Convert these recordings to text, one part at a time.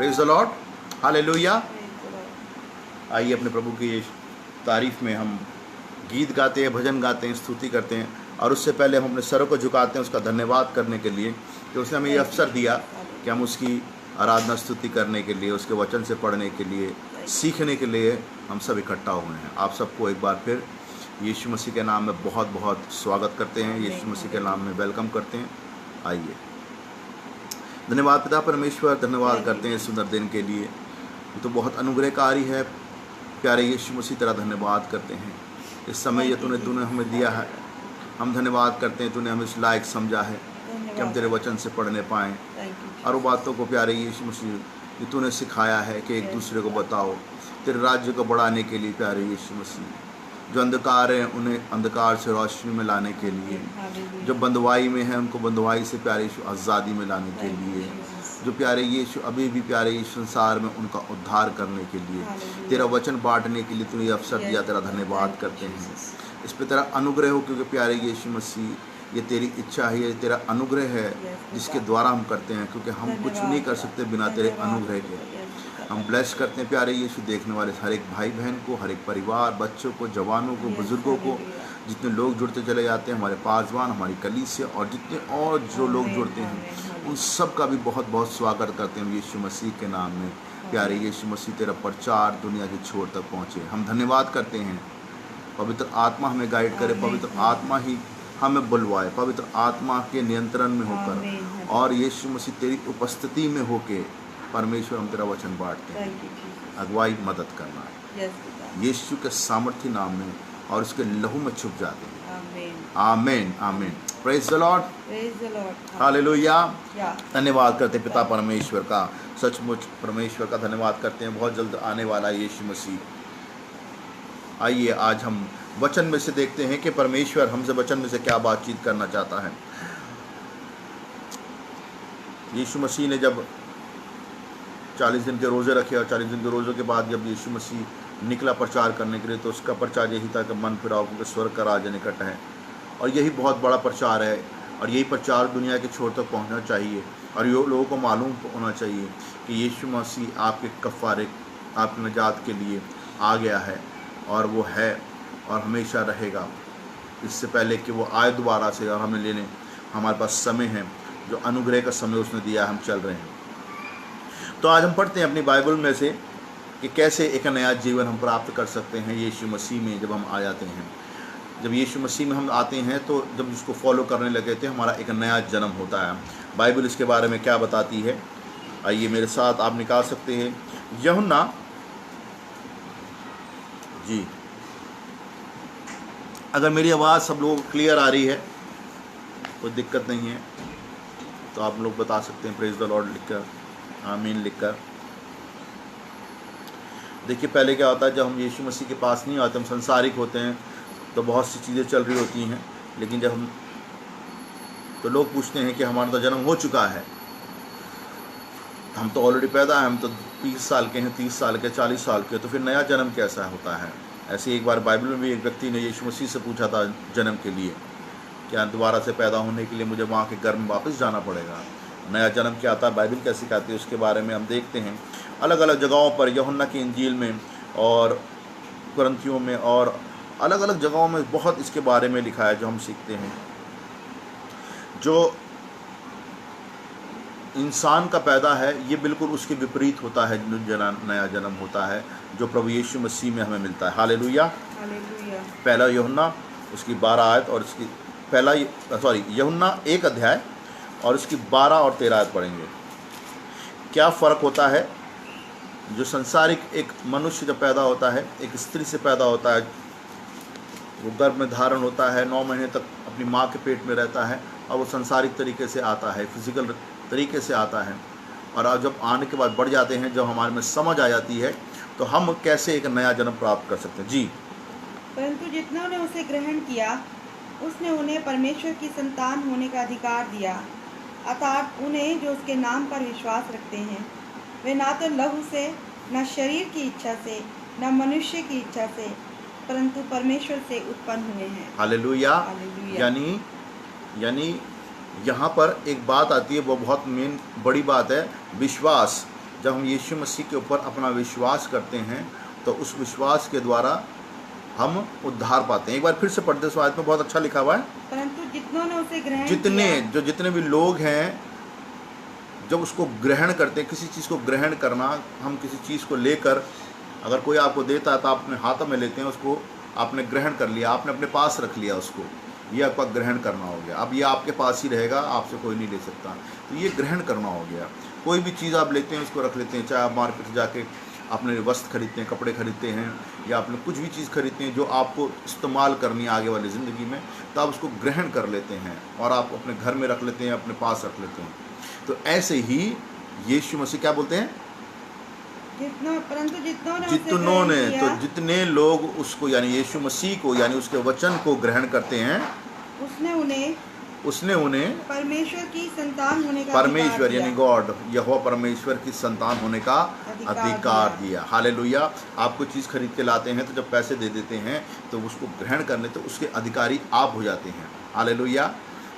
Praise the Lord, hallelujah. आइए अपने प्रभु की तारीफ में हम गीत गाते हैं, भजन गाते हैं, स्तुति करते हैं। और उससे पहले हम अपने सरों को झुकाते हैं उसका धन्यवाद करने के लिए कि उसने हमें ये अवसर दिया कि हम उसकी आराधना स्तुति करने के लिए, उसके वचन से पढ़ने के लिए, सीखने के लिए हम सब इकट्ठा हुए हैं। आप सबको एक बार फिर यीशु मसीह के नाम में बहुत बहुत स्वागत करते हैं, यीशु मसीह के नाम में वेलकम करते हैं। आइए, धन्यवाद पिता परमेश्वर, धन्यवाद करते हैं इस सुंदर दिन के लिए। ये तो बहुत अनुग्रहकारी है प्यारे यीशु मसीह, तेरा धन्यवाद करते हैं। इस समय ये तूने हमें दिया है, हम धन्यवाद करते हैं। तूने हमें इस लायक समझा है कि हम तेरे वचन से पढ़ने पाएँ और वो बातों को प्यारे यीशु मसीह ये तूने सिखाया है कि एक दूसरे को बताओ तेरे राज्य को बढ़ाने के लिए। प्यारे यीशु मसीह, जो अंधकार हैं उन्हें अंधकार से रोशनी में लाने के लिए, जो बंधुआई में है उनको बंधुआई से प्यारे यीशु आज़ादी में लाने के लिए, जो प्यारे यीशु अभी भी प्यारे यीशु संसार में उनका उद्धार करने के लिए, तेरा वचन बांटने के लिए तूने ये अवसर दिया। तेरा धन्यवाद करते हैं, इस पर तेरा अनुग्रह हो, क्योंकि प्यारे यीशु मसीह ये तेरी इच्छा है, ये तेरा अनुग्रह है जिसके द्वारा हम करते हैं, क्योंकि हम कुछ नहीं कर सकते बिना तेरे अनुग्रह के। हम ब्लेस करते हैं प्यारे यीशु देखने वाले हर एक भाई बहन को, हर एक परिवार, बच्चों को, जवानों को, बुजुर्गों को, जितने लोग जुड़ते चले जाते हैं, हमारे पासवान, हमारी कलीसिया और जितने और जो लोग जुड़ते हैं उन सब का भी बहुत बहुत स्वागत करते हैं यीशु मसीह के नाम में। प्यारे यीशु मसीह, तेरा प्रचार दुनिया के छोर तक पहुँचे। हम धन्यवाद करते हैं, पवित्र आत्मा हमें गाइड करे, पवित्र आत्मा ही हमें बुलवाए, पवित्र आत्मा के नियंत्रण में होकर और यीशु मसीह तेरी उपस्थिति में होके परमेश्वर हम तेरा वचन बांटते हैं। अगुवाई मदद करना है यीशु के सामर्थ्य नाम में और उसके लहू में छुप जाते हैं। आमीन आमीन। Praise the Lord, hallelujah. धन्यवाद करते हैं पिता परमेश्वर का, सचमुच परमेश्वर का धन्यवाद करते हैं। बहुत जल्द आने वाला यीशु मसीह। आइए आज हम वचन में से देखते हैं कि परमेश्वर हमसे वचन में से क्या बातचीत करना चाहता है। यीशु मसीह ने जब 40 दिन के रोज़े रखे और 40 दिन के रोज़ों के बाद जब यीशु मसीह निकला प्रचार करने के लिए, तो उसका प्रचार यही था कि मन फिराओ क्योंकि स्वर्ग का राज्य निकट है। और यही बहुत बड़ा प्रचार है और यही प्रचार दुनिया के छोर तक पहुंचना चाहिए और ये लोगों को मालूम होना चाहिए कि यीशु मसीह आपके कफ़ारे, आपके निजात के लिए आ गया है और वो है और हमेशा रहेगा। इससे पहले कि वो आए दोबारा से और हमें लेने, हमारे पास समय है, जो अनुग्रह का समय उसने दिया, हम चल रहे हैं। तो आज हम पढ़ते हैं अपनी बाइबल में से कि कैसे एक नया जीवन हम प्राप्त कर सकते हैं यीशु मसीह में जब हम आ जाते हैं। जब यीशु मसीह में हम आते हैं तो जब उसको फॉलो करने लगे थे, हमारा एक नया जन्म होता है। बाइबल इसके बारे में क्या बताती है, आइए मेरे साथ आप निकाल सकते हैं यूहन्ना जी। अगर मेरी आवाज़ सब लोगों को क्लियर आ रही है, कोई दिक्कत नहीं है, तो आप लोग बता सकते हैं प्रेज द लॉर्ड लिखकर, आमीन लिखकर। देखिए पहले क्या होता है, जब हम यीशु मसीह के पास नहीं आते, हम संसारिक होते हैं, तो बहुत सी चीज़ें चल रही होती हैं। लेकिन जब हम, तो लोग पूछते हैं कि हमारा तो जन्म हो चुका है, हम तो ऑलरेडी पैदा हैं, हम तो 20 साल के हैं, 30 साल के, 40 साल के, तो फिर नया जन्म कैसा होता है। ऐसे एक बार बाइबल में भी एक व्यक्ति ने यीशु मसीह से पूछा था जन्म के लिए, क्या दोबारा से पैदा होने के लिए मुझे वहाँ के घर में वापस जाना पड़ेगा। नया जन्म क्या आता है, बाइबल क्या सिखाती है, उसके बारे में हम देखते हैं अलग अलग जगहों पर, यूहन्ना की इंजील में और कुरिन्थियों में और अलग अलग जगहों में बहुत इसके बारे में लिखा है जो हम सीखते हैं। जो इंसान का पैदा है ये बिल्कुल उसके विपरीत होता है जो नया जन्म होता है जो प्रभु यीशु मसीह में हमें मिलता है। Hallelujah, hallelujah. पहला यूहन्ना उसकी 12 आयत और इसकी यूहन्ना 1 अध्याय और उसकी 12 और 13 आयत पढ़ेंगे। क्या फ़र्क होता है, जो संसारिक एक मनुष्य जब पैदा होता है, एक स्त्री से पैदा होता है, वो गर्भ में धारण होता है, 9 महीने तक अपनी माँ के पेट में रहता है और वो संसारिक तरीके से आता है, फिजिकल तरीके से आता है। और अब जब आने के बाद बढ़ जाते हैं, जब हमारे में समझ आ जाती है, तो हम कैसे एक नया जन्म प्राप्त कर सकते हैं। जी। परंतु जितनों ने उसे ग्रहण किया, उसने उन्हें परमेश्वर की संतान होने का अधिकार दिया, अर्थात उन्हें जो उसके नाम पर विश्वास रखते हैं। वे ना तो लहू से, न शरीर की इच्छा से, न मनुष्य की इच्छा से, परंतु परमेश्वर से उत्पन्न हुए हैं। हालेलुया। यानी यहाँ पर एक बात आती है, वो बहुत मेन बड़ी बात है, विश्वास। जब हम यीशु मसीह के ऊपर अपना विश्वास करते हैं तो उस विश्वास के द्वारा हम उद्धार पाते हैं। एक बार फिर से पढ़ते, इस आयत में बहुत अच्छा लिखा हुआ है, परंतु जितनों ने उसे ग्रहण जितने भी लोग हैं जब उसको ग्रहण करते हैं, किसी चीज़ को ग्रहण करना, हम किसी चीज़ को लेकर अगर कोई आपको देता है तो आप अपने हाथों में लेते हैं, उसको आपने ग्रहन कर लिया, आपने अपने पास रख लिया उसको, ये आपका ग्रहण करना हो गया। अब ये आपके पास ही रहेगा, आपसे कोई नहीं ले सकता, तो ये ग्रहण करना हो गया। कोई भी चीज़ आप लेते हैं उसको रख लेते हैं, चाहे आप मार्केट से जाके अपने वस्त्र खरीदते हैं, कपड़े खरीदते हैं, या आपने कुछ भी चीज़ खरीदते हैं जो आपको इस्तेमाल करनी है आगे वाली ज़िंदगी में, तो आप उसको ग्रहण कर लेते हैं और आप अपने घर में रख लेते हैं, अपने पास रख लेते हैं। तो ऐसे ही यीशु मसीह क्या बोलते हैं, परंतु जितनों ने, तो जितने लोग उसको यानी यीशु मसीह को यानी उसके वचन को ग्रहण करते हैं, उसने उन्हें परमेश्वर की संतान होने का परमेश्वर यानी गॉड, यहोवा परमेश्वर की संतान होने का अधिकार दिया। हालेलुया। आप कोई चीज़ खरीद के लाते हैं तो जब पैसे दे देते हैं तो उसको ग्रहण करने, तो उसके अधिकारी आप हो जाते हैं। Hallelujah,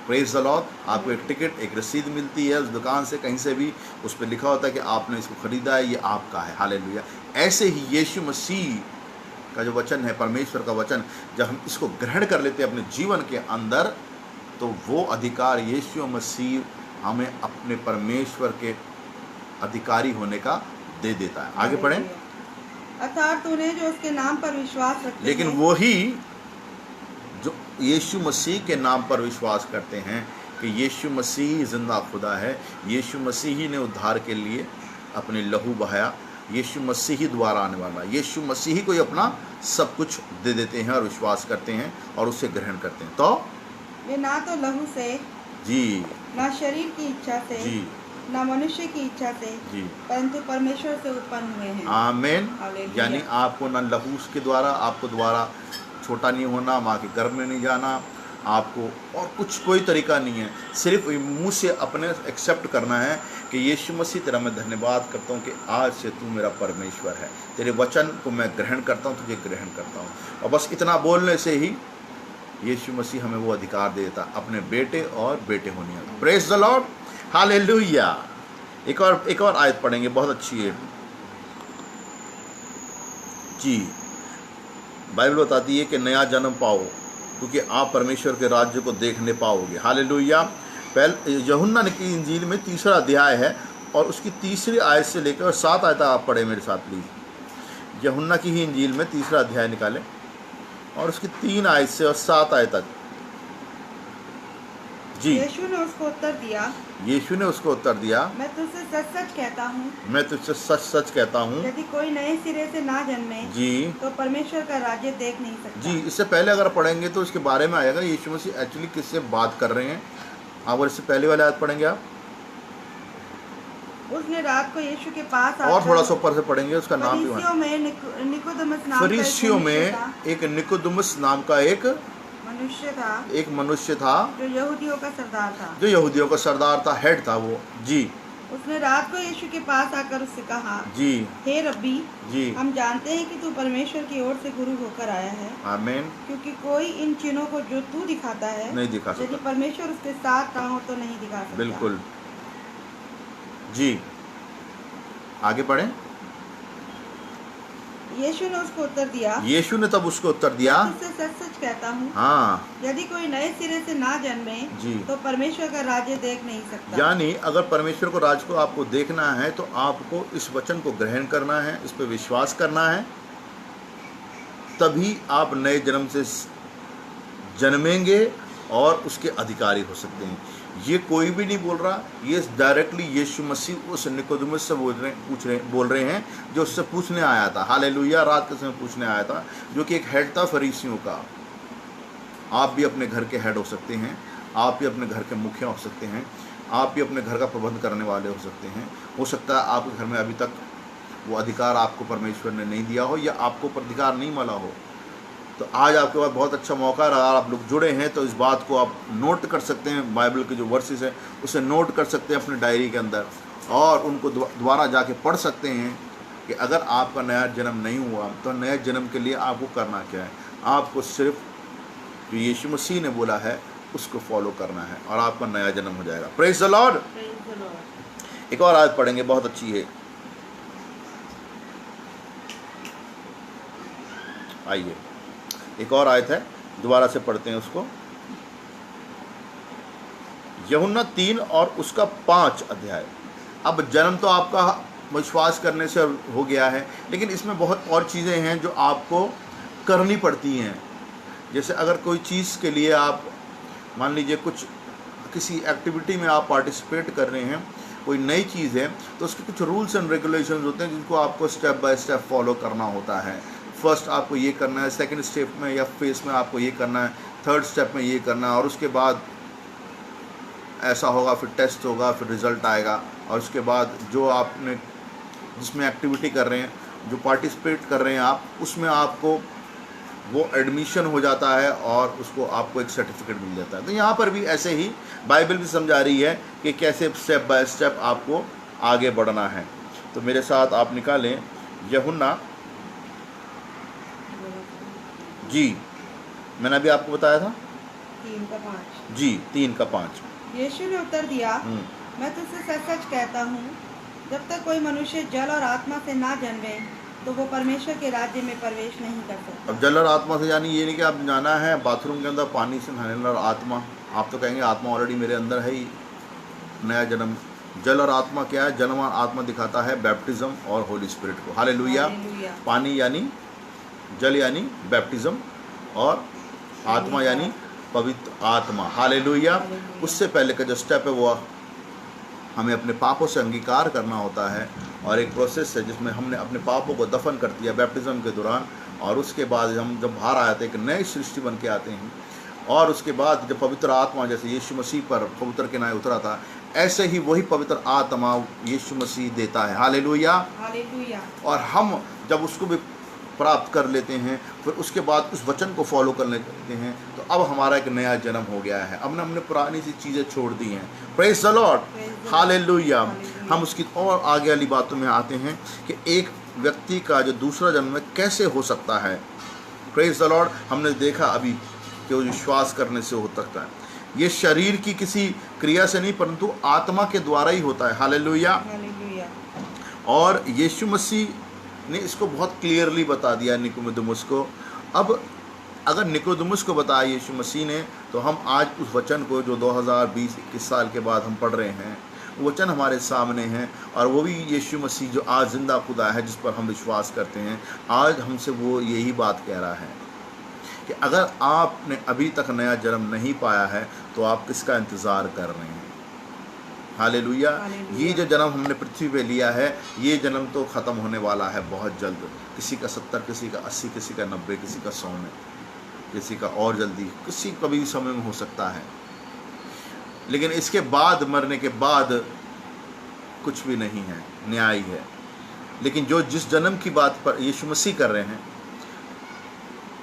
praise the Lord. आपको एक टिकट, एक रसीद मिलती है उस दुकान से, कहीं से भी, उस पर लिखा होता है कि आपने इसको खरीदा है, ये आपका है। हालेलुया। ऐसे ही यीशु मसीह का जो वचन है, परमेश्वर का वचन, जब हम इसको ग्रहण कर लेते हैं अपने जीवन के अंदर, तो वो अधिकार यीशु मसीह हमें अपने परमेश्वर के अधिकारी होने का दे देता है। आगे पढ़ें। अर्थात उन्हें जो उसके नाम पर विश्वास रखते लेकिन हैं, वही जो यीशु मसीह के नाम पर विश्वास करते हैं कि यीशु मसीह जिंदा खुदा है, यीशु मसीह ही ने उद्धार के लिए अपने लहू बहाया, यीशु मसीह ही द्वारा आने वाला, यीशु मसीह ही को ही अपना सब कुछ दे देते हैं और विश्वास करते हैं और उसे ग्रहण करते हैं। तो वे ना तो लहू से जी, ना शरीर की इच्छा से जी, ना मनुष्य की इच्छा से, जी, परंतु परमेश्वर से उत्पन्न हुए हैं। आमीन। हालेलुया। यानी आपको ना लहू के द्वारा, आपको द्वारा छोटा नहीं होना, माँ के गर्भ में नहीं जाना, आपको और कुछ कोई तरीका नहीं है, सिर्फ मुंह से अपने एक्सेप्ट करना है कि यीशु मसीह तेरा मैं धन्यवाद करता हूँ कि आज से तू मेरा परमेश्वर है, तेरे वचन को मैं ग्रहण करता हूँ, तुझे ग्रहण करता हूँ। और बस इतना बोलने से ही यीशु मसीह हमें वो अधिकार देता अपने बेटे और बेटे होने का। Praise the Lord, hallelujah. एक और आयत पढ़ेंगे, बहुत अच्छी है जी। बाइबल बताती है कि नया जन्म पाओ क्योंकि आप परमेश्वर के राज्य को देखने पाओगे। हालेलुया। पहले यूहन्ना की इंजील में 3रा अध्याय है और उसकी 3री आयत से लेकर 7 आयत आप पढ़े मेरे साथ प्लीज। यूहन्ना की ही इंजील में 3रा अध्याय निकालें और उसकी 3 आयत से और 7 आयत तक जी। यीशु ने उसको उत्तर दिया, मैं तुझसे सच सच कहता हूँ, मैं तुझसे सच सच कहता हूँ, यदि कोई नए सिरे से ना जन्मे जी तो परमेश्वर का राज्य देख नहीं सकता। जी। इससे पहले अगर पढ़ेंगे तो इसके बारे में आएगा यीशु मसीह एक्चुअली किससे बात कर रहे हैं। अगर इससे पहले वाले आयत पढ़ेंगे आप, उसने रात को यीशु के पास और थोड़ा सा ऊपर से पढ़ेंगे, उसका नाम भी फरीसियों में एक निकोदेमुस नाम का एक मनुष्य था जो यहूदियों का सरदार था, हेड था वो जी। उसने रात को यीशु के पास आकर उससे कहा जी, हे रब्बी जी, हम जानते हैं कि तू परमेश्वर की ओर से गुरु होकर आया है, आमीन, क्योंकि कोई इन चिन्हों को जो तू दिखाता है नहीं दिखा सकता, यदि परमेश्वर उसके साथ ना हो तो नहीं दिखा सकता। बिल्कुल जी। आगे पढ़ें। यीशु ने उसको उत्तर दिया, यीशु ने तब उसको उत्तर दिया, मैं तुझसे सच सच कहता हूँ, हाँ, यदि कोई नए सिरे से ना जन्मे जी, तो परमेश्वर का राज्य देख नहीं सकता। यानी अगर परमेश्वर को राज्य को आपको देखना है तो आपको इस वचन को ग्रहण करना है, इस पर विश्वास करना है, तभी आप नए जन्म से जन्मेंगे और उसके अधिकारी हो सकते हैं। ये कोई भी नहीं बोल रहा, ये डायरेक्टली यीशु मसीह उस निकोदेमुस से बोल रहे हैं जो उससे पूछने आया था। हालेलुया। रात के समय पूछने आया था, जो कि एक हेड था फरीसियों का। आप भी अपने घर के हेड हो सकते हैं, आप भी अपने घर के मुखिया हो सकते हैं, आप भी अपने घर का प्रबंध करने वाले हो सकते हैं। हो सकता है आपके घर में अभी तक वो अधिकार आपको परमेश्वर ने नहीं दिया हो या आपको अधिकार नहीं मिला हो, तो आज आपके पास बहुत अच्छा मौका रहा। आप लोग जुड़े हैं तो इस बात को आप नोट कर सकते हैं, बाइबल के जो वर्सेस हैं उसे नोट कर सकते हैं अपने डायरी के अंदर और उनको दोबारा जाके पढ़ सकते हैं कि अगर आपका नया जन्म नहीं हुआ तो नए जन्म के लिए आपको करना क्या है। आपको सिर्फ जो यीशु मसीह ने बोला है उसको फॉलो करना है और आपका नया जन्म हो जाएगा। Praise the Lord. एक और आयत पढ़ेंगे, बहुत अच्छी है। आइए एक और आयत है, दोबारा से पढ़ते हैं उसको। यूहन्ना 3 और उसका 5 अध्याय। अब जन्म तो आपका विश्वास करने से हो गया है, लेकिन इसमें बहुत और चीज़ें हैं जो आपको करनी पड़ती हैं। जैसे अगर कोई चीज़ के लिए आप मान लीजिए कुछ किसी एक्टिविटी में आप पार्टिसिपेट कर रहे हैं, कोई नई चीज़ है, तो उसके कुछ रूल्स एंड रेगुलेशंस होते हैं जिनको आपको स्टेप बाय स्टेप फॉलो करना होता है। फर्स्ट आपको ये करना है, सेकंड स्टेप में या फेज में आपको ये करना है, थर्ड स्टेप में ये करना है, और उसके बाद ऐसा होगा, फिर टेस्ट होगा, फिर रिज़ल्ट आएगा, और उसके बाद जो आपने जिसमें एक्टिविटी कर रहे हैं, जो पार्टिसिपेट कर रहे हैं आप, उसमें आपको वो एडमिशन हो जाता है और उसको आपको एक सर्टिफिकेट मिल जाता है। तो यहाँ पर भी ऐसे ही बाइबल भी समझा रही है कि कैसे स्टेप बाय स्टेप आपको आगे बढ़ना है। तो मेरे साथ आप निकालें यूहन्ना जी, मैंने अभी आपको बताया था 3 का 5 जी, 3 का 5। यीशु ने उत्तर दिया, मैं तुझसे सच सच कहता हूँ, जब तक कोई मनुष्य जल और आत्मा से ना जन्मे तो वो परमेश्वर के राज्य में प्रवेश नहीं कर सकता। अब जल और आत्मा से यानी ये नहीं कि आप जाना है बाथरूम के अंदर पानी से नहाने और आत्मा, आप तो कहेंगे आत्मा ऑलरेडी मेरे अंदर है ही, नया जन्म। जल और आत्मा क्या है? जन्म और आत्मा दिखाता है बैप्टिज्म और होली स्पिरिट को। हालेलुया। पानी यानी जल यानी बैप्टिज्म, और आत्मा यानी पवित्र आत्मा। हालेलुया। उससे पहले का जो स्टेप है वो हमें अपने पापों से अंगीकार करना होता है, और एक प्रोसेस है जिसमें हमने अपने पापों को दफन कर दिया बैप्टिज्म के दौरान, और उसके बाद हम जब बाहर आते हैं एक नई सृष्टि बन के आते हैं, और उसके बाद जब पवित्र आत्मा जैसे यीशु मसीह पर कबूतर के नाय उतरा था, ऐसे ही वही पवित्र आत्मा यीशु मसीह देता है। हालेलुया। हालेलुया। और हम जब उसको भी प्राप्त कर लेते हैं, फिर उसके बाद उस वचन को फॉलो कर लेते हैं, तो अब हमारा एक नया जन्म हो गया है। अब हमने अपनी सी चीज़ें छोड़ दी हैं। Praise the Lord. हालेलुया। हम उसकी और आगे वाली बातों में आते हैं कि एक व्यक्ति का जो दूसरा जन्म कैसे हो सकता है। Praise the Lord. हमने देखा अभी कि वो विश्वास करने से हो सकता है। ये शरीर की किसी क्रिया से नहीं, परंतु आत्मा के द्वारा ही होता है। हालेलुया। और यीशु मसीह ने इसको बहुत क्लियरली बता दिया निकोदेमुस को। अब अगर निकोदेमुस को बताया यीशु मसीह ने, तो हम आज उस वचन को जो 2020-21 साल के बाद हम पढ़ रहे हैं, वो वचन हमारे सामने हैं, और वो भी यीशु मसीह जो आज जिंदा खुदा है जिस पर हम विश्वास करते हैं, आज हमसे वो यही बात कह रहा है कि अगर आपने अभी तक नया जन्म नहीं पाया है तो आप किसका इंतज़ार कर रहे हैं। हालेलुया। ये जो जन्म हमने पृथ्वी पे लिया है, ये जन्म तो ख़त्म होने वाला है बहुत जल्द। किसी का 70, किसी का 80, किसी का 90, किसी का 100 में, किसी का और जल्दी, किसी कभी भी समय में हो सकता है। लेकिन इसके बाद, मरने के बाद कुछ भी नहीं है, न्याय है। लेकिन जो जिस जन्म की बात पर यीशु मसीह कर रहे हैं,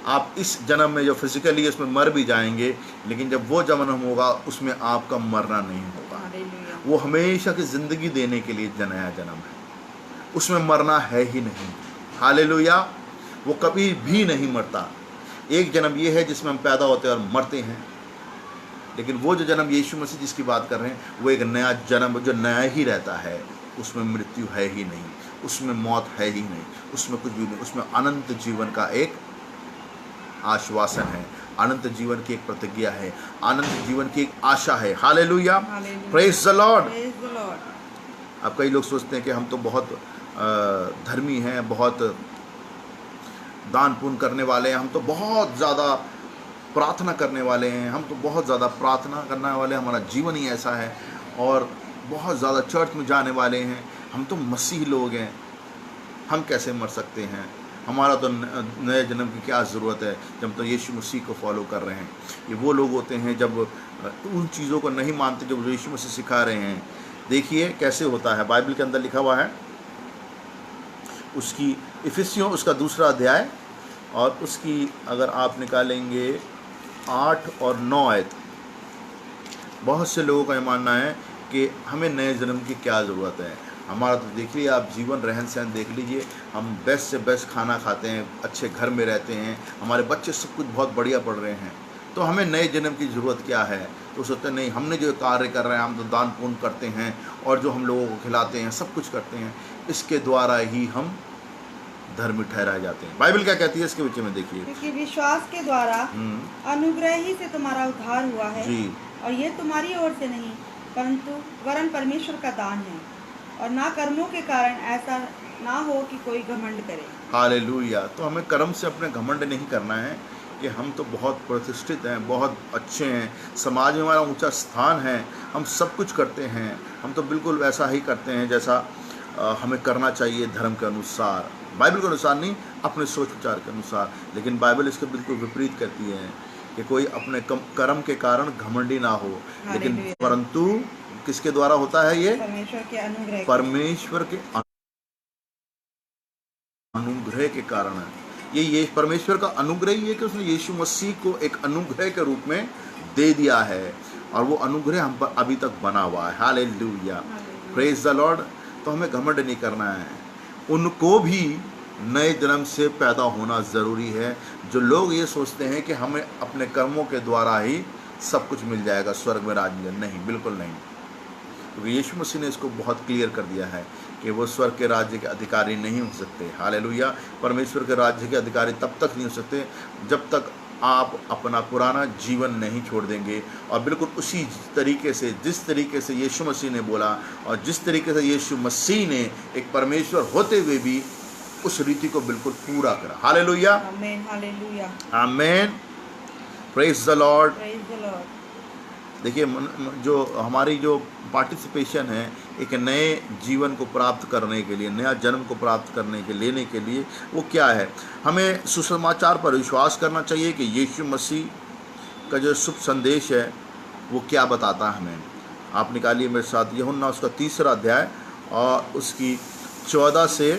आप इस जन्म में जो फिजिकली इसमें मर भी जाएंगे, लेकिन जब वो जन्म होगा उसमें आपका मरना नहीं होगा। वो हमेशा की ज़िंदगी देने के लिए नया जन्म है, उसमें मरना है ही नहीं। हालेलुया। वो कभी भी नहीं मरता। एक जन्म ये है जिसमें हम पैदा होते हैं और मरते हैं, लेकिन वो जो जन्म यीशु मसीह जिसकी बात कर रहे हैं, वो एक नया जन्म जो नया ही रहता है। उसमें मृत्यु है ही नहीं, उसमें मौत है ही नहीं, उसमें कुछ भी नहीं। उसमें अनंत जीवन का एक आश्वासन है, अनंत जीवन की एक प्रतिज्ञा है, अनंत जीवन की एक आशा है। हालेलुया। Praise the Lord. अब कई लोग सोचते हैं कि हम तो बहुत धर्मी हैं, बहुत दान पुण्य करने वाले हैं, हम तो बहुत ज़्यादा प्रार्थना करने वाले हैं, हम तो बहुत ज़्यादा प्रार्थना करने वाले हैं, हमारा जीवन ही ऐसा है, और बहुत ज़्यादा चर्च में जाने वाले हैं, हम तो मसीह लोग हैं, हम कैसे मर सकते हैं, हमारा तो नए जन्म की क्या ज़रूरत है, जब तो यीशु मसीह को फॉलो कर रहे हैं। ये वो लोग होते हैं जब उन चीज़ों को नहीं मानते जो यीशु मसीह सिखा रहे हैं। देखिए कैसे होता है, बाइबल के अंदर लिखा हुआ है, उसकी इफिसियों उसका 2 अध्याय, और उसकी अगर आप निकालेंगे 8 और 9 आयत। बहुत से लोगों का ये मानना है कि हमें नए जन्म की क्या ज़रूरत है। हमारा तो देख लीजिए, आप जीवन रहन सहन देख लीजिए, हम बेस्ट से बेस्ट खाना खाते हैं, अच्छे घर में रहते हैं, हमारे बच्चे सब कुछ बहुत बढ़िया पढ़ रहे हैं, तो हमें नए जन्म की ज़रूरत क्या है। तो सोचते नहीं, हमने जो कार्य कर रहे हैं, हम तो दान पुण्य करते हैं, और जो हम लोगों को खिलाते हैं, सब कुछ करते हैं, इसके द्वारा ही हम धर्मी ठहराए जाते हैं। बाइबल क्या कहती है इसके विषय में देखिए। क्योंकि विश्वास के द्वारा अनुग्रह ही से तुम्हारा उद्धार हुआ है जी। और ये तुम्हारी ओर से नहीं परंतु वरन परमेश्वर का दान है, और ना कर्मों के कारण ऐसा ना हो कि कोई घमंड करे। हालेलुया। तो हमें कर्म से अपने घमंड नहीं करना है कि हम तो बहुत प्रतिष्ठित हैं, बहुत अच्छे हैं, समाज में हमारा ऊंचा स्थान है, हम सब कुछ करते हैं, हम तो बिल्कुल वैसा ही करते हैं जैसा हमें करना चाहिए धर्म के अनुसार, बाइबल के अनुसार नहीं, अपने सोच विचार के अनुसार। लेकिन बाइबल इसके बिल्कुल विपरीत कहती है कि कोई अपने कर्म के कारण घमंडी ना हो, लेकिन परंतु किसके द्वारा होता है ये? परमेश्वर के अनुग्रह के कारण है। ये परमेश्वर का अनुग्रह ही है कि उसने यीशु मसीह को एक अनुग्रह के रूप में दे दिया है, और वो अनुग्रह हम पर अभी तक बना हुआ है। Hallelujah, praise the Lord. तो हमें घमंड नहीं करना है। उनको भी नए जन्म से पैदा होना ज़रूरी है। जो लोग ये सोचते हैं कि हमें अपने कर्मों के द्वारा ही सब कुछ मिल जाएगा स्वर्ग में राज में, नहीं, बिल्कुल नहीं। क्योंकि यीशु मसीह ने इसको बहुत क्लियर कर दिया है कि वो स्वर्ग के राज्य के अधिकारी नहीं हो सकते। हालेलुया। परमेश्वर के राज्य के अधिकारी तब तक नहीं हो सकते जब तक आप अपना पुराना जीवन नहीं छोड़ देंगे, और बिल्कुल उसी तरीके से, जिस तरीके से यीशु मसीह ने बोला और जिस तरीके से यीशु मसीह ने एक परमेश्वर होते हुए भी उस रीति को बिल्कुल पूरा करा। हालेलुया, आमीन, हालेलुया, आमीन, praise the Lord. Praise the Lord. देखिए, जो हमारी जो पार्टिसिपेशन है एक नए जीवन को प्राप्त करने के लिए, नया जन्म को प्राप्त करने के लेने के लिए, वो क्या है? हमें सुसमाचार पर विश्वास करना चाहिए कि यीशु मसीह का जो शुभ संदेश है वो क्या बताता है हमें। आप निकालिए मेरे साथ यूहन्ना उसका 3 अध्याय और उसकी 14 से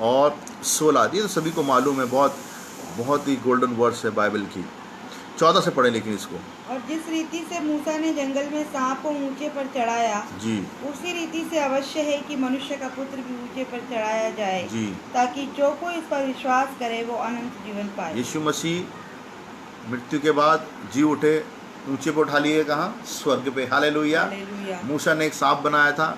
और 16। ये तो सभी को मालूम है, बहुत ही गोल्डन वर्ड्स है बाइबल की। 14 से पढ़े लेकिन इसको। और जिस रीति से मूसा ने जंगल में सांप को ऊंचे पर चढ़ाया जी, उसी रीति से अवश्य है कि मनुष्य का पुत्र भी ऊंचे पर चढ़ाया जाए जी, ताकि जो कोई इस पर विश्वास करे वो अनंत जीवन पाए। यीशु मसीह मृत्यु के बाद जी उठे, ऊंचे पर उठा लिए, कहाँ? स्वर्ग पे। हालेलुया। हालेलुया। मूसा ने एक सांप बनाया था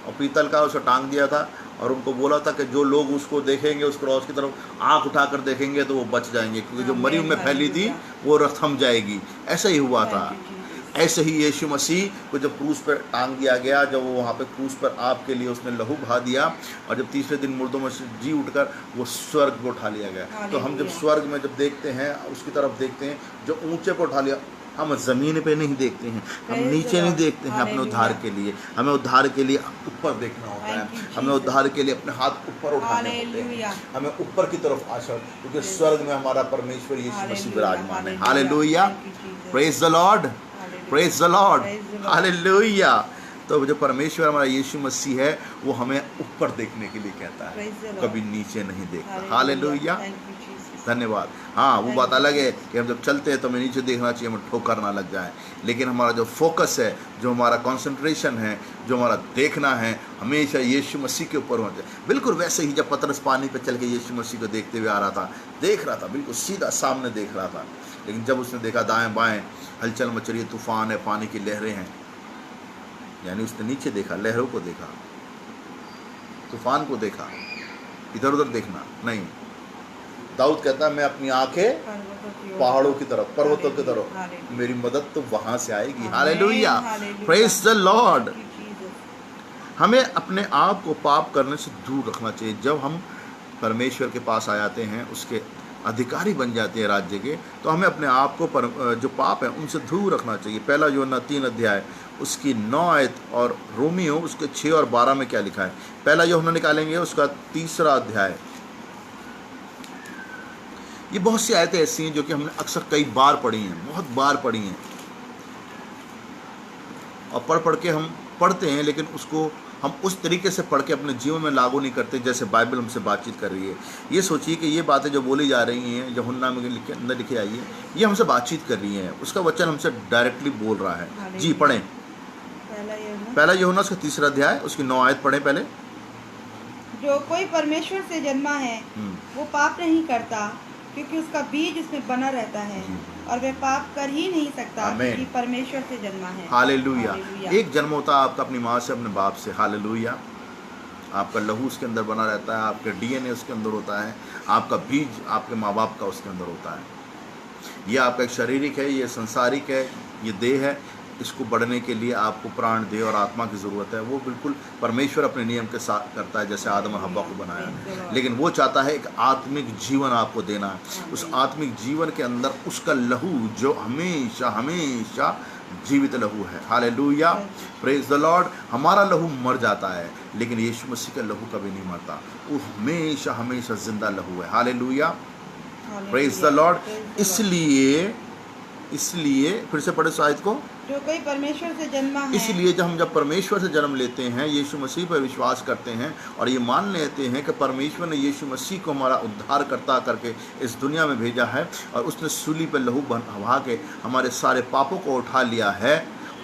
और पीतल का, उसे टांग दिया था और उनको बोला था कि जो लोग उसको देखेंगे, उस क्रॉस की तरफ आंख उठाकर देखेंगे तो वो बच जाएंगे, क्योंकि जो मरी में फैली थी वो थम जाएगी। ऐसा ही हुआ था। ऐसे ही यीशु मसीह को जब क्रूस पर टांग दिया गया, जब वो वहाँ पे क्रूस पर आपके लिए उसने लहू बहा दिया, और जब तीसरे दिन मुर्दों में से जी उठकर वो स्वर्ग को उठा लिया गया। तो हम जब स्वर्ग में जब देखते हैं, उसकी तरफ देखते हैं जो ऊंचे को उठा लिया, हम ज़मीन पे नहीं देखते हैं, हम नीचे नहीं देखते हैं। अपने उद्धार के लिए, हमें उद्धार के लिए ऊपर देखना होता है, हमें उद्धार के लिए अपने हाथ ऊपर उठाने होते हैं, हमें ऊपर की तरफ आशा, क्योंकि स्वर्ग में हमारा परमेश्वर यीशु मसीह विराजमान है। Hallelujah, praise the Lord, praise the Lord, hallelujah. तो जो परमेश्वर हमारा यीशु मसीह है वो हमें ऊपर देखने के लिए कहता है, कभी नीचे नहीं देखता। हालेलुया, धन्यवाद। हाँ, वो बात अलग है कि हम जब चलते हैं तो हमें नीचे देखना चाहिए, हमें ठोकर ना लग जाए, लेकिन हमारा जो फोकस है, जो हमारा कंसंट्रेशन है, जो हमारा देखना है, हमेशा यीशु मसीह के ऊपर होना चाहिए। बिल्कुल वैसे ही जब पतरस पानी पे चल के यीशु मसीह को देखते हुए आ रहा था, देख रहा था, बिल्कुल सीधा सामने देख रहा था, लेकिन जब उसने देखा दाएं बाएं हलचल मच रही है, तूफान है, पानी की लहरें हैं, यानी उसने नीचे देखा, लहरों को देखा, तूफान को देखा, इधर उधर देखना नहीं। दाऊद कहता है मैं अपनी आंखें पहाड़ों की तरफ, पर्वतों की तरफ, मेरी मदद तो वहां से आएगी। Hallelujah, praise the Lord. हमें अपने आप को पाप करने से दूर रखना चाहिए। जब हम परमेश्वर के पास आ जाते हैं, उसके अधिकारी बन जाते हैं राज्य के, तो हमें अपने आप को जो पाप है उनसे दूर रखना चाहिए। पहला यूहन्ना 3 अध्याय उसकी 9 आयत और रोमियो उसके 6 और 12 में क्या लिखा है? पहला यूहन्ना निकालेंगे उसका 3 अध्याय। ये बहुत सी आयतें ऐसी हैं जो कि हमने अक्सर कई बार पढ़ी हैं, बहुत बार पढ़ी हैं, और पढ़ के हम पढ़ते हैं, लेकिन उसको हम उस तरीके से पढ़ के अपने जीवन में लागू नहीं करते जैसे बाइबल हमसे बातचीत कर रही है। ये सोचिए कि ये बातें जो बोली जा रही हैं, यूहन्ना में अंदर लिखी आई है, ये हमसे बातचीत कर रही हैं, उसका वचन हमसे डायरेक्टली बोल रहा है। जी, पढ़ें। पहला यूहन्ना उसका 3 अध्याय उसकी 9 आयत पढ़ें पहले। जो कोई परमेश्वर से जन्मा है वो पाप नहीं करता, क्योंकि उसका बीज उसमें बना रहता है, और वह पाप कर ही नहीं सकता क्योंकि परमेश्वर से जन्मा है। हालेलुया। एक जन्म होता है आपका अपनी माँ से, अपने बाप से। हालेलुया। आपका लहू उसके अंदर बना रहता है, आपके डीएनए उसके अंदर होता है, आपका बीज आपके माँ बाप का उसके अंदर होता है। ये आपका एक शारीरिक है, ये संसारिक है, ये देह है। इसको बढ़ने के लिए आपको प्राण, देह और आत्मा की ज़रूरत है। वो बिल्कुल परमेश्वर अपने नियम के साथ करता है, जैसे आदम और हव्वा को बनाया, लेकिन वो चाहता है एक आत्मिक जीवन आपको देना है। उस आत्मिक जीवन के अंदर उसका लहू जो हमेशा हमेशा जीवित लहू है। Hallelujah, praise the Lord. हमारा लहू मर जाता है, लेकिन यीशु मसीह का लहू कभी नहीं मरता, वो हमेशा हमेशा जिंदा लहू है। Hallelujah, praise the Lord. इसलिए फिर से पढ़े शायद को, जो कोई परमेश्वर से जन्मा है, इसलिए जब परमेश्वर से जन्म लेते हैं, यीशु मसीह पर विश्वास करते हैं और ये मान लेते हैं कि परमेश्वर ने यीशु मसीह को हमारा उद्धारकर्ता करके इस दुनिया में भेजा है और उसने सूली पर लहू बहा के हमारे सारे पापों को उठा लिया है,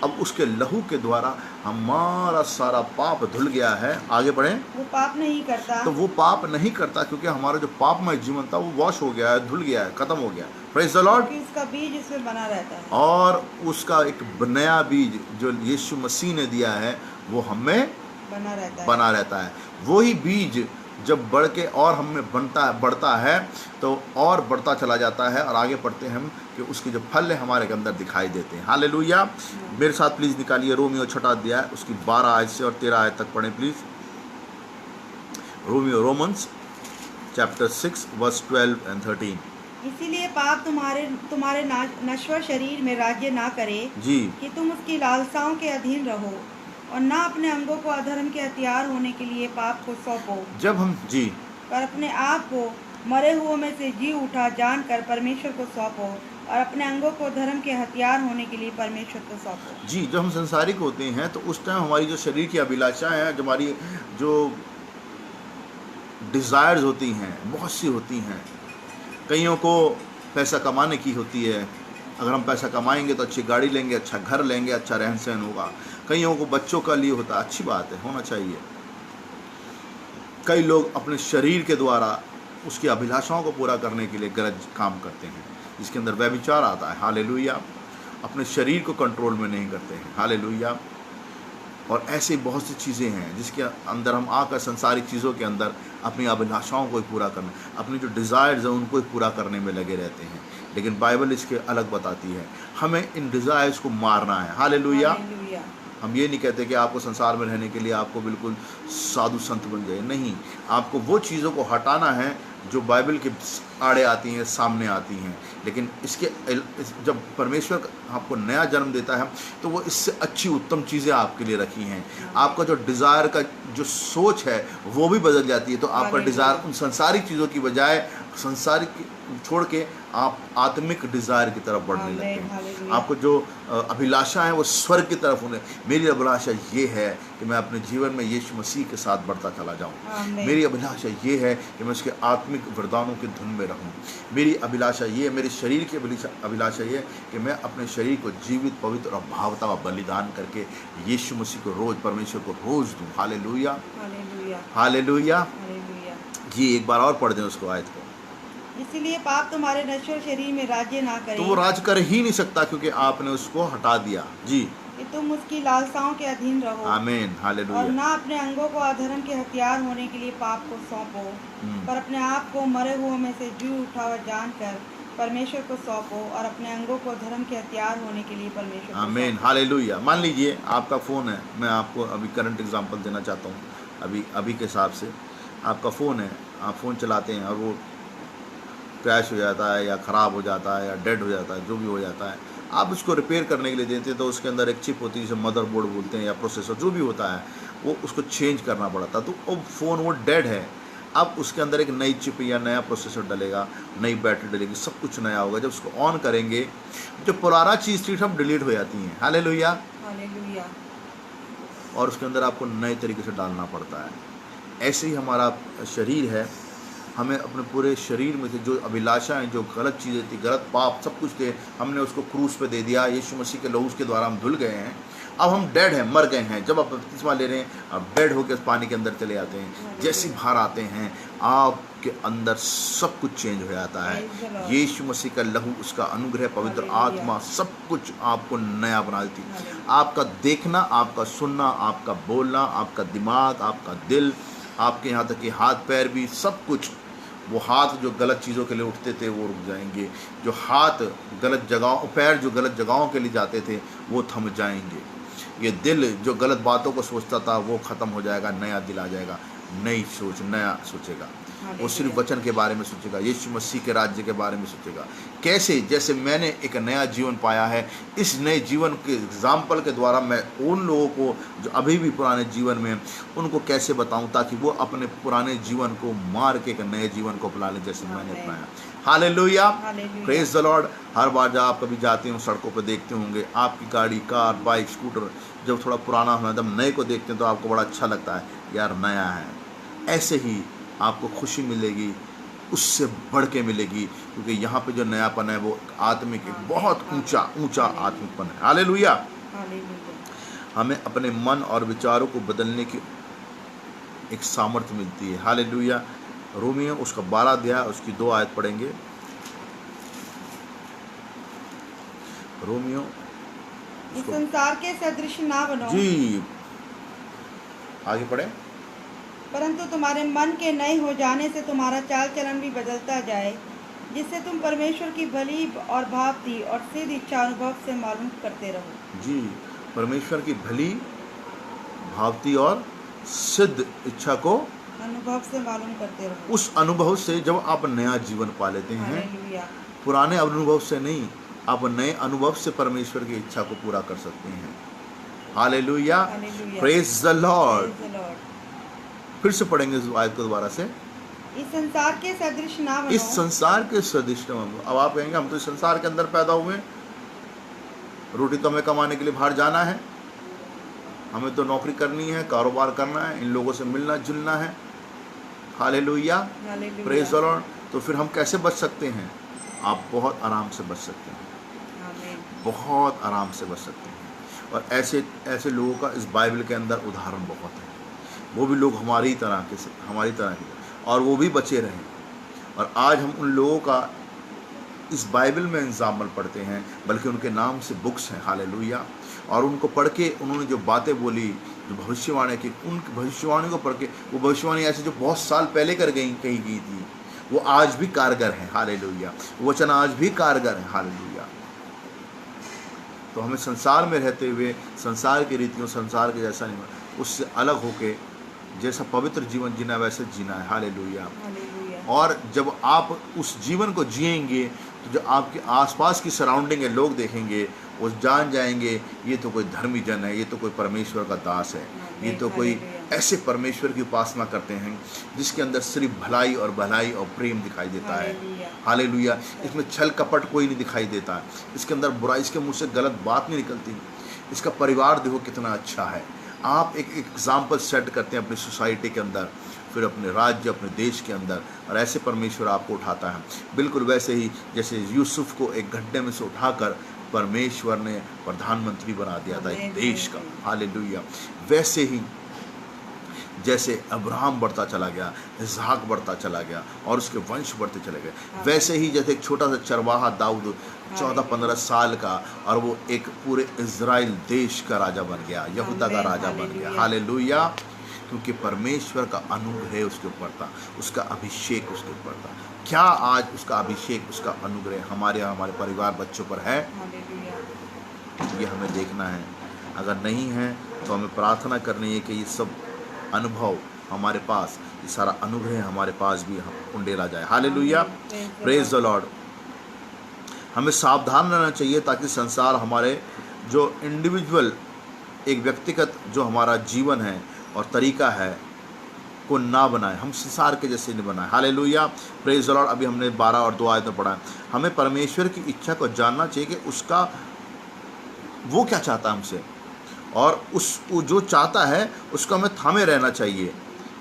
अब उसके लहू के द्वारा हमारा सारा पाप धुल गया है। आगे बढ़ें। वो पाप नहीं करता, तो वो पाप नहीं करता क्योंकि हमारा जो पापमय जीवन था वो वॉश हो गया है, धुल गया है, खत्म हो गया। Praise the Lord. क्योंकि उसका बीज इसमें बना रहता है, और उसका एक नया बीज जो यीशु मसीह ने दिया है वो हमें बना रहता है। वही बीज जब बढ़ के और हमें बढ़ता है तो और बढ़ता चला जाता है, और आगे पढ़ते हैं हम कि उसके जो फल है हमारे अंदर दिखाई देते हैं। हालेलुया। मेरे साथ प्लीज़ निकालिए रोमियो 6 अध्याय उसकी 12 आयत से और 13 आयत तक पढ़ें please. Romans chapter 6 verse 12 and 13। इसीलिए पाप तुम्हारे नश्वर शरीर में राज्य ना करे जी, कि तुम उसकी लालसाओं के अधीन रहो, और ना अपने अंगों को अधर्म के हथियार होने के लिए पाप को सौंपो, जब हम जी पर अपने आप को मरे हुओं में से जी उठा जानकर परमेश्वर को सौंपो, और अपने अंगों को धर्म के हथियार होने के लिए परमेश्वर को सौंपो। जी, जब हम संसारिक होते हैं तो उस टाइम हमारी जो शरीर की अभिलाषाएं हैं, हमारी जो डिज़ायर्स होती हैं, बहुत सी होती हैं। कईयों को पैसा कमाने की होती है, अगर हम पैसा कमाएंगे तो अच्छी गाड़ी लेंगे, अच्छा घर लेंगे, अच्छा रहन सहन होगा। कईयों को बच्चों का लिए होता है, अच्छी बात है, होना चाहिए। कई लोग अपने शरीर के द्वारा उसकी अभिलाषाओं को पूरा करने के लिए गलत काम करते हैं, जिसके अंदर व्यभिचार आता है। हालेलुया। अपने शरीर को कंट्रोल में नहीं करते हैं। हालेलुया। और ऐसी बहुत सी चीज़ें हैं जिसके अंदर हम आकर संसारिक चीज़ों के अंदर अपनी अभिलाषाओं को ही पूरा करना, अपनी जो डिज़ायर्स हैं उनको ही पूरा करने में लगे रहते हैं। लेकिन बाइबल इसके अलग बताती है, हमें इन डिज़ायर्स को मारना है। हालेलुया। हम ये नहीं कहते कि आपको संसार में रहने के लिए आपको बिल्कुल साधु संत बन जाए, नहीं, आपको वो चीज़ों को हटाना है जो बाइबल के आड़े आती हैं, सामने आती हैं। लेकिन जब परमेश्वर आपको नया जन्म देता है तो वो इससे अच्छी उत्तम चीज़ें आपके लिए रखी हैं। आपका जो डिज़ायर का जो सोच है वो भी बदल जाती है। तो आपका डिज़ायर उन संसारिक चीज़ों की बजाय संसारिक छोड़ के आप आत्मिक डिज़ायर की तरफ बढ़ने लगते हैं। आपको जो अभिलाषा है वो स्वर्ग की तरफ होने। मेरी अभिलाषा ये है कि मैं अपने जीवन में यीशु मसीह के साथ बढ़ता चला जाऊं। मेरी अभिलाषा ये है कि मैं उसके आत्मिक वरदानों की धुन में रहूं। मेरी अभिलाषा ये है, मेरे शरीर की अभिलाषा ये है कि मैं अपने शरीर को जीवित, पवित्र और भावता व बलिदान करके यीशु मसीह को रोज़, परमेश्वर को रोज़ दूँ। Hallelujah, hallelujah. जी, एक बार और पढ़ दें उसको, आयत को। इसीलिए पाप तुम्हारे नश्वर शरीर में राज्य ना करे। तो वो राज कर ही नहीं सकता क्योंकि आपने उसको हटा दिया। जी, कि तुम उसकी लालसाओं के अधीन रहो। आमीन, हालेलुया। और ना अपने अंगों को अधर्म के हथियार होने के लिए पाप को सौंपो, पर अपने आप को मरे हुओं में से जी उठा हुआ जानकर परमेश्वर को सौंपो, और अपने अंगों को धर्म के हथियार होने के लिए परमेश्वर को आमीन, हालेलुया। मान लीजिए आपका फ़ोन है, मैं आपको अभी करंट एग्जांपल देना चाहता हूँ। अभी के हिसाब से आपका फ़ोन है, आप फ़ोन चलाते हैं और वो क्रैश हो जाता है या ख़राब हो जाता है या डेड हो जाता है, जो भी हो जाता है, आप उसको रिपेयर करने के लिए देते हैं तो उसके अंदर एक चिप होती है जिसे मदरबोर्ड बोलते हैं या प्रोसेसर, जो भी होता है, वो उसको चेंज करना पड़ता है। तो अब फ़ोन वो डेड है, अब उसके अंदर एक नई चिप या नया प्रोसेसर डलेगा, नई बैटरी डलेगी, सब कुछ नया होगा। जब उसको ऑन करेंगे, जो पुराना चीज़ थी सब डिलीट हो जाती हैं। Hallelujah, hallelujah. और उसके अंदर आपको नए तरीके से डालना पड़ता है। ऐसे ही हमारा शरीर है, हमें अपने पूरे शरीर में से जो अभिलाषाएं, जो गलत चीज़ें थी, गलत पाप सब कुछ थे, हमने उसको क्रूस पे दे दिया। यीशु मसीह के लहू के द्वारा हम धुल गए हैं। अब हम डेड हैं, मर गए हैं। जब आप बपतिस्मा ले रहे हैं, आप डेड होकर पानी के अंदर चले आते हैं। जैसे बाहर आते हैं, आपके अंदर सब कुछ चेंज हो जाता है। यीशु मसीह का लहू, उसका अनुग्रह, पवित्र आत्मा, सब कुछ आपको नया बना देती है। आपका देखना, आपका सुनना, आपका बोलना, आपका दिमाग, आपका दिल, आपके यहाँ तक कि हाथ पैर भी सब कुछ, वो हाथ जो गलत चीज़ों के लिए उठते थे वो रुक जाएंगे, जो हाथ गलत जगहों, पैर जो गलत जगहों के लिए जाते थे वो थम जाएंगे, ये दिल जो गलत बातों को सोचता था वो ख़त्म हो जाएगा, नया दिल आ जाएगा, नई सोच, नया सोचेगा। वो सिर्फ वचन के बारे में सोचेगा, यीशु मसीह के राज्य के बारे में सोचेगा। कैसे? जैसे मैंने एक नया जीवन पाया है, इस नए जीवन के एग्जाम्पल के द्वारा मैं उन लोगों को जो अभी भी पुराने जीवन में, उनको कैसे बताऊं ताकि वो अपने पुराने जीवन को मार के एक नए जीवन को अपना लें जैसे मैंने अपनाया। Hallelujah, praise the lord. हर बार जब आप कभी जाते हो सड़कों पर देखते होंगे आपकी गाड़ी, कार, बाइक, स्कूटर जब थोड़ा पुराना हो, जब नए को देखते हैं तो आपको बड़ा अच्छा लगता है, यार नया है। ऐसे ही आपको खुशी मिलेगी, उससे बढ़ के मिलेगी, क्योंकि यहाँ पे जो नयापन है वो आत्मिक, एक बहुत ऊंचा आत्मिकपन है। हालेलुया। हमें अपने मन और विचारों को बदलने की एक सामर्थ्य मिलती है। हालेलुया। रोमियो उसका 12 अध्याय उसकी 2 आयत पढ़ेंगे। रोमियो, इस संसार के सदृश ना बनो जी, आगे पढ़े। परंतु तुम्हारे मन के नए हो जाने से तुम्हारा चाल चलन भी बदलता जाए, जिससे तुम परमेश्वर की भली और भावती और सिद्ध इच्छा अनुभव से मालूम करते रहो। जी, परमेश्वर की भली, भावती और सिद्ध इच्छा को अनुभव से मालूम करते रहो। उस अनुभव से जब आप नया जीवन पा लेते हैं, हालेलुया। पुराने अनुभव से नहीं, आप नए अनुभव से परमेश्वर की इच्छा को पूरा कर सकते हैं। Hallelujah, praise the Lord. फिर से पढ़ेंगे इस आयत को दोबारा से। इस संसार के सदृश ना बनो। इस संसार के सदृश न बनो। अब आप कहेंगे हम तो इस संसार के अंदर पैदा हुए, रोटी तो हमें कमाने के लिए बाहर जाना है, हमें तो नौकरी करनी है, कारोबार करना है, इन लोगों से मिलना जुलना है। Hallelujah, praise the Lord. तो फिर हम कैसे बच सकते हैं? आप बहुत आराम से बच सकते हैं, बहुत आराम से बच सकते हैं। और ऐसे लोगों का इस बाइबल के अंदर उदाहरण बहुत है। वो भी लोग हमारी तरह के, और वो भी बचे रहे। और आज हम उन लोगों का इस बाइबल में एग्जाम्पल पढ़ते हैं, बल्कि उनके नाम से बुक्स हैं। हालेलुया। और उनको पढ़ के उन्होंने जो बातें बोली, जो भविष्यवाणी की, उन भविष्यवाणी को पढ़ के, वो भविष्यवाणी ऐसे जो बहुत साल पहले कही गई थी, वो आज भी कारगर है। हालेलुया। वो वचन आज भी कारगर है। हालेलुया। तो हमें संसार में रहते हुए संसार की रीतियों, संसार के जैसा नहीं, उससे अलग होके जैसा पवित्र जीवन जीना वैसे जीना है। हालेलुया। और जब आप उस जीवन को जिएंगे तो जो आपके आसपास की सराउंडिंग है, लोग देखेंगे, वो जान जाएंगे ये तो कोई धर्मी जन है, ये तो कोई परमेश्वर का दास है, ये तो कोई ऐसे परमेश्वर की उपासना करते हैं जिसके अंदर सिर्फ भलाई और प्रेम दिखाई देता है। हालेलुया। इसमें छल कपट कोई नहीं दिखाई देता, इसके अंदर बुराई, इसके मुंह से गलत बात नहीं निकलती, इसका परिवार देखो कितना अच्छा है। आप एक एग्जाम्पल सेट करते हैं अपनी सोसाइटी के अंदर, फिर अपने राज्य, अपने देश के अंदर, और ऐसे परमेश्वर आपको उठाता है। बिल्कुल वैसे ही जैसे यूसुफ को एक गड्ढे में से उठाकर परमेश्वर ने प्रधानमंत्री बना दिया था एक देश का। हालेलुया। वैसे ही जैसे अब्राहम बढ़ता चला गया, इसहाक बढ़ता चला गया और उसके वंश बढ़ते चले गए, वैसे ही जैसे एक छोटा सा चरवाहा दाऊद 14-15 साल का, और वो एक पूरे इज़राइल देश का राजा बन गया, यहूदा का राजा बन गया। हालेलुया। क्योंकि परमेश्वर का अनुग्रह उसके ऊपर था, उसका अभिषेक उसके ऊपर था। क्या आज उसका अभिषेक, उसका अनुग्रह हमारे परिवार, बच्चों पर है? ये हमें देखना है। अगर नहीं है तो हमें प्रार्थना करनी है कि ये सब अनुभव हमारे पास, ये सारा अनुग्रह हमारे पास भी उंडेला जाए। Hallelujah, praise the Lord. हमें सावधान रहना चाहिए ताकि संसार हमारे जो इंडिविजुअल, एक व्यक्तिगत जो हमारा जीवन है और तरीका है को ना बनाए, हम संसार के जैसे नहीं बनाए। Hallelujah, praise the Lord. अभी हमने 12 और 2 आयत में पढ़ा है। हमें परमेश्वर की इच्छा को जानना चाहिए कि उसका, वो क्या चाहता है हमसे, और वो जो चाहता है उसको हमें थामे रहना चाहिए।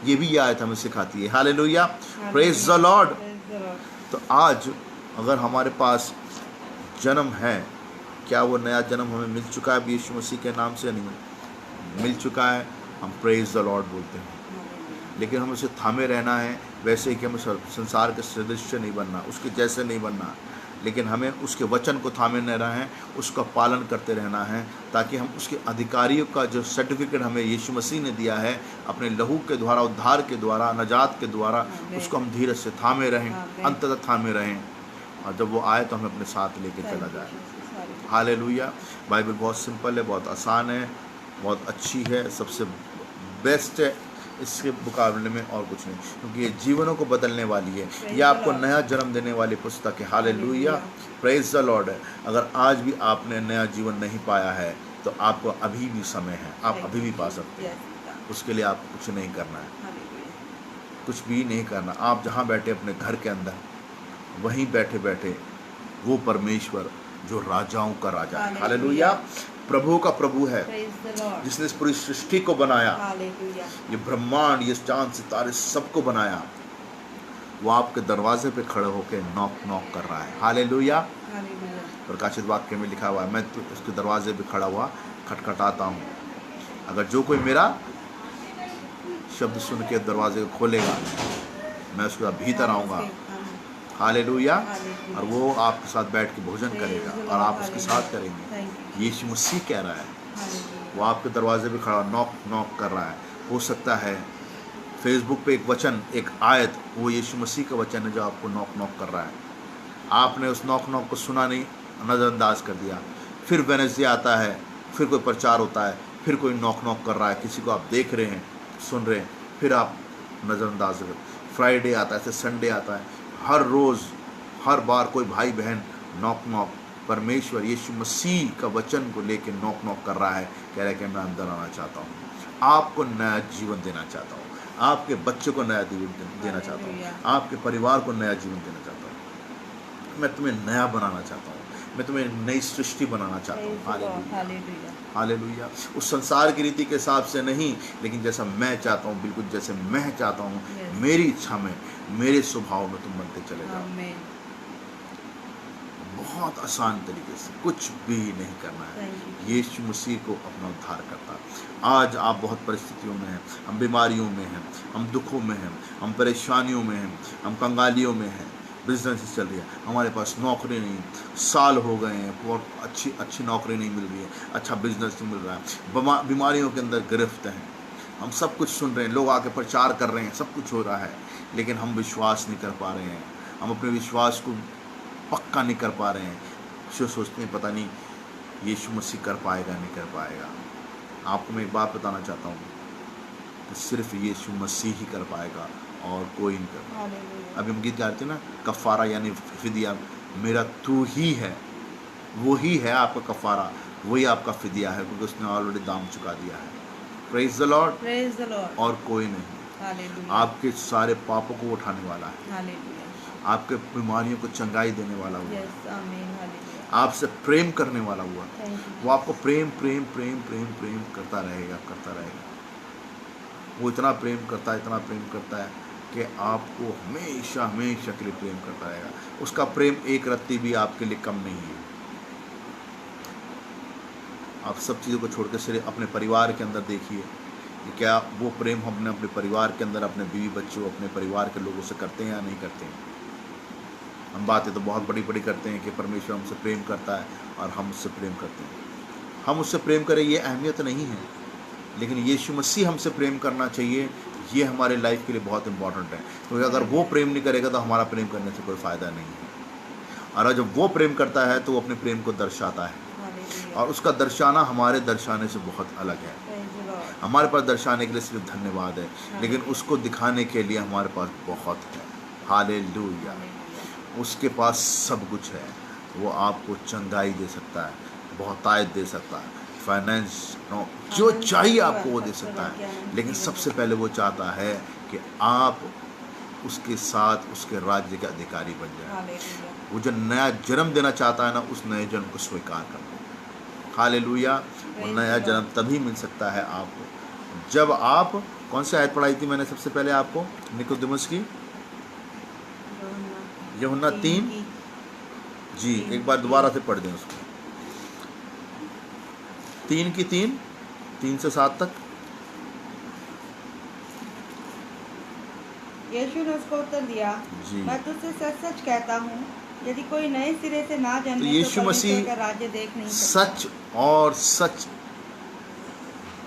ये भी ये आयत हमें सिखाती है। Hallelujah, praise the Lord. तो आज अगर हमारे पास जन्म है, क्या वो नया जन्म हमें मिल चुका है यीशु मसीह के नाम से? नहीं मिल चुका है, हम प्रेज द लॉर्ड बोलते हैं, लेकिन हमें उसे थामे रहना है। वैसे ही कि हमें संसार के सदृश नहीं बनना, उसके जैसे नहीं बनना। लेकिन हमें उसके वचन को थामे न रहें, उसका पालन करते रहना है, ताकि हम उसके अधिकारियों का जो सर्टिफिकेट हमें यीशु मसीह ने दिया है अपने लहू के द्वारा, उद्धार के द्वारा, नजात के द्वारा, उसको हम धीरज से थामे रहें, अंत तक थामे रहें, और जब वो आए तो हमें अपने साथ लेके चला जाए। हालेलुया। बाइबल बहुत सिंपल है, बहुत आसान है, बहुत अच्छी है, सबसे बेस्ट है इसके मुकाबले में और कुछ नहीं, क्योंकि ये जीवनों को बदलने वाली है, ये आपको नया जन्म देने वाली पुस्तक है। हालेलुया, प्रेज द लॉर्ड है। अगर आज भी आपने नया जीवन नहीं पाया है तो आपको अभी भी समय है, आप अभी भी पा सकते हैं। उसके लिए आपको कुछ नहीं करना है, कुछ भी नहीं करना। आप जहाँ बैठे अपने घर के अंदर, वहीं बैठे बैठे वो परमेश्वर जो राजाओं का राजा है, हालेलुया, प्रभु का प्रभु है, जिसने इस पूरी सृष्टि को बनाया, ये ब्रह्मांड, ये चांद सितारे सबको बनाया, वो आपके दरवाजे पे खड़े होकर नॉक नॉक कर रहा है। हालेलुया। प्रकाशित वाक्य में लिखा हुआ है, मैं तो उसके दरवाजे पे खड़ा हुआ खटखटाता हूँ, अगर जो कोई मेरा शब्द सुन के दरवाजे को खोलेगा, मैं उसके भीतर आऊँगा। हालेलुया। और वो आपके साथ बैठ के भोजन करेगा और आप उसके साथ करेंगे। यीशु मसीह कह रहा है, वो आपके दरवाजे पे खड़ा नॉक नॉक कर रहा है। हो सकता है फेसबुक पे एक वचन, एक आयत, वो यीशु मसीह का वचन है जो आपको नॉक नॉक कर रहा है। आपने उस नॉक नॉक को सुना नहीं, नज़रअंदाज कर दिया। फिर वेडनेसडे आता है, फिर कोई प्रचार होता है, फिर कोई नॉक नॉक कर रहा है, किसी को आप देख रहे हैं, सुन रहे हैं, फिर आप नज़रअंदाज कर। फ्राइडे आता है, फिर संडे आता है, हर रोज़ हर बार कोई भाई बहन नॉक नॉक, परमेश्वर यीशु मसीह का वचन को लेकर नॉक नॉक कर रहा है, कह रहा है कि मैं अंदर आना चाहता हूँ, आपको नया जीवन देना चाहता हूँ, आपके बच्चे को नया जीवन देना चाहता हूँ, आपके परिवार को नया जीवन देना चाहता हूँ, मैं तुम्हें नया बनाना चाहता हूँ, मैं तुम्हें नई सृष्टि बनाना चाहता हूँ। Hallelujah, hallelujah. उस संसार की रीति के हिसाब से नहीं, लेकिन जैसा मैं चाहता हूँ, बिल्कुल जैसे मैं चाहता हूँ, मेरी इच्छा में, मेरे स्वभाव में तुम बनते चले जाओ। बहुत आसान तरीके से, कुछ भी नहीं करना है, यीशु मसीह को अपना उद्धार करता। आज आप बहुत परिस्थितियों में हैं, हम बीमारियों में हैं, हम दुखों में हैं, हम परेशानियों में हैं, हम कंगालियों में हैं, बिजनेस चल रही है, हमारे पास नौकरी नहीं, साल हो गए हैं, बहुत अच्छी नौकरी नहीं मिल रही है, अच्छा बिजनेस नहीं मिल रहा है, बीमारियों के अंदर गिरफ्त हैं, हम सब कुछ सुन रहे हैं, लोग आके प्रचार कर रहे हैं, सब कुछ हो रहा है, लेकिन हम विश्वास नहीं कर पा रहे हैं, हम अपने विश्वास को पक्का नहीं कर पा रहे हैं। जो सोचते हैं पता नहीं यीशु मसीह कर पाएगा, नहीं कर पाएगा। आपको मैं एक बात बताना चाहता हूँ कि सिर्फ यीशु मसीह ही कर पाएगा और कोई नहीं कर पाएगा। अभी हम गीत गाते हैं ना, कफ़ारा यानी फिदिया मेरा तू ही है, वो ही है आपका कफ़ारा, वही आपका फिदिया है, क्योंकि उसने ऑलरेडी दाम चुका दिया है। Praise the Lord, praise the Lord. और कोई नहीं, आपके सारे पापों को उठाने वाला है, आपके बीमारियों को चंगाई देने वाला हुआ, आपसे प्रेम करने वाला हुआ, वो आपको प्रेम प्रेम प्रेम प्रेम प्रेम करता रहेगा, करता रहेगा। वो इतना प्रेम करता है, इतना प्रेम करता है कि आपको हमेशा हमेशा के लिए प्रेम करता रहेगा। उसका प्रेम एक रत्ती भी आपके लिए कम नहीं है। आप सब चीज़ों को छोड़ के सिर्फ अपने परिवार के अंदर देखिए कि क्या वो प्रेम हमने अपने परिवार के अंदर, अपने बीवी बच्चों, अपने परिवार के लोगों से करते हैं या नहीं करते हैं। हम बातें तो बहुत बड़ी बड़ी करते हैं कि परमेश्वर हमसे प्रेम करता है और हम उससे प्रेम करते हैं, हम उससे प्रेम करें ये अहमियत नहीं है, लेकिन यीशु मसीह हमसे प्रेम करना चाहिए, ये हमारे लाइफ के लिए बहुत इंपॉर्टेंट है। क्योंकि अगर वो प्रेम नहीं करेगा तो हमारा प्रेम करने से कोई फ़ायदा नहीं है, और जब वो प्रेम करता है तो वो अपने प्रेम को दर्शाता है, और उसका दर्शाना हमारे दर्शाने से बहुत अलग है। हमारे पास दर्शाने के लिए सिर्फ धन्यवाद है, लेकिन उसको दिखाने के लिए हमारे पास बहुत है। हालेलुया। उसके पास सब कुछ है, वो आपको चंगाई दे सकता है, बहुतायत दे सकता है, फाइनेंस, जो चाहिए आपको वो दे सकता है, लेकिन सबसे पहले वो चाहता है कि आप उसके साथ उसके राज्य के अधिकारी बन जाए। वो जो नया जन्म देना चाहता है ना, उस नए जन्म को स्वीकार करना। हालेलुया। वो नया जन्म तभी मिल सकता है आपको जब आप, कौन सी आयत पढ़ाई थी मैंने सबसे पहले आपको, निकोदेमुस की, यूहन्ना 3 जी, एक बार दोबारा से पढ़ दें उसको, 3 की 3 से 7 तक। यीशु ने उसको उत्तर दिया, मैं तुझसे सच सच कहता हूँ यदि कोई नए सिरे से ना जन्मे तो यीशु परमेश्वर मसीह का राज्य देख नहीं सकता। सच और सच,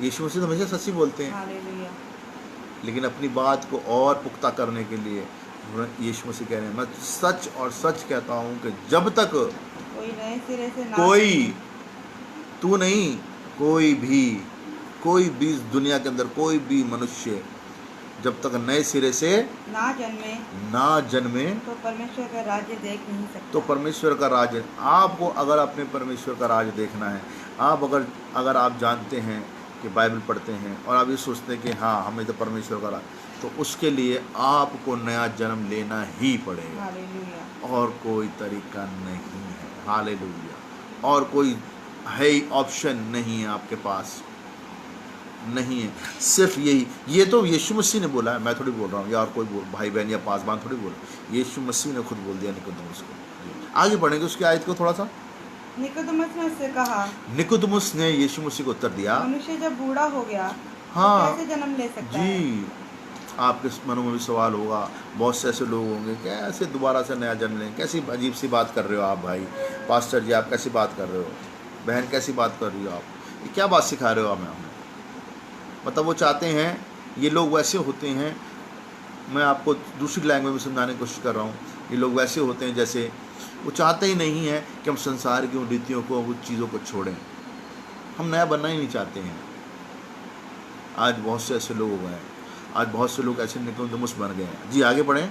यीशु मसीह तो हमेशा सच ही बोलते हैं, हालेलुया। लेकिन अपनी बात को और पुख्ता करने के लिए यीशु मसीह कह रहे हैं, मैं सच और सच कहता हूँ कि जब तक कोई नए सिरे से ना कोई, जन्मे, तू नहीं, कोई भी इस दुनिया के अंदर कोई भी मनुष्य जब तक नए सिरे से ना जन्मे तो परमेश्वर का राज्य देख नहीं सकता। तो परमेश्वर का राज्य, आपको अगर अपने परमेश्वर का राज्य देखना है, आप अगर आप जानते हैं कि बाइबल पढ़ते हैं और आप ये सोचते हैं कि हाँ हमें तो परमेश्वर का राज्य, तो उसके लिए आपको नया जन्म लेना ही पड़ेगा, हालेलुया। और कोई तरीका नहीं है। हालेलुया। और कोई है ही ऑप्शन नहीं है आपके पास, नहीं है, सिर्फ यही। ये तो यीशु मसीह ने बोला है, मैं थोड़ी बोल रहा हूँ या और कोई भाई बहन या पासवान थोड़ी बोल, यीशु मसीह ने खुद बोल दिया निकोदेमुस को। आगे बढ़ेंगे उसकी आयत को थोड़ा सा। निकोदेमुस ने उससे कहा, निकोदेमुस ने यीशु मसीह को उत्तर दिया, मनुष्य जब बूढ़ा हो गया हाँ, तो कैसे जन्म ले सकता है? जी, आपके मनों में भी सवाल होगा, बहुत से ऐसे लोग होंगे कैसे दोबारा से नया जन्म लें, कैसी अजीब सी बात कर रहे हो आप भाई, पास्टर जी आप कैसी बात कर रहे हो, बहन कैसी बात कर रही हो आप, ये क्या बात सिखा रहे हो हमें? मतलब वो चाहते हैं, ये लोग वैसे होते हैं, मैं आपको दूसरी लैंग्वेज में समझाने की कोशिश कर रहा हूँ, ये लोग वैसे होते हैं जैसे वो चाहते ही नहीं है कि हम संसार की उन रीतियों को, उन चीज़ों को छोड़ें, हम नया बनना ही नहीं चाहते हैं। आज बहुत से ऐसे लोग हो गए हैं, आज बहुत से लोग ऐसे निकोदेमुस बन गए हैं। जी आगे बढ़ें।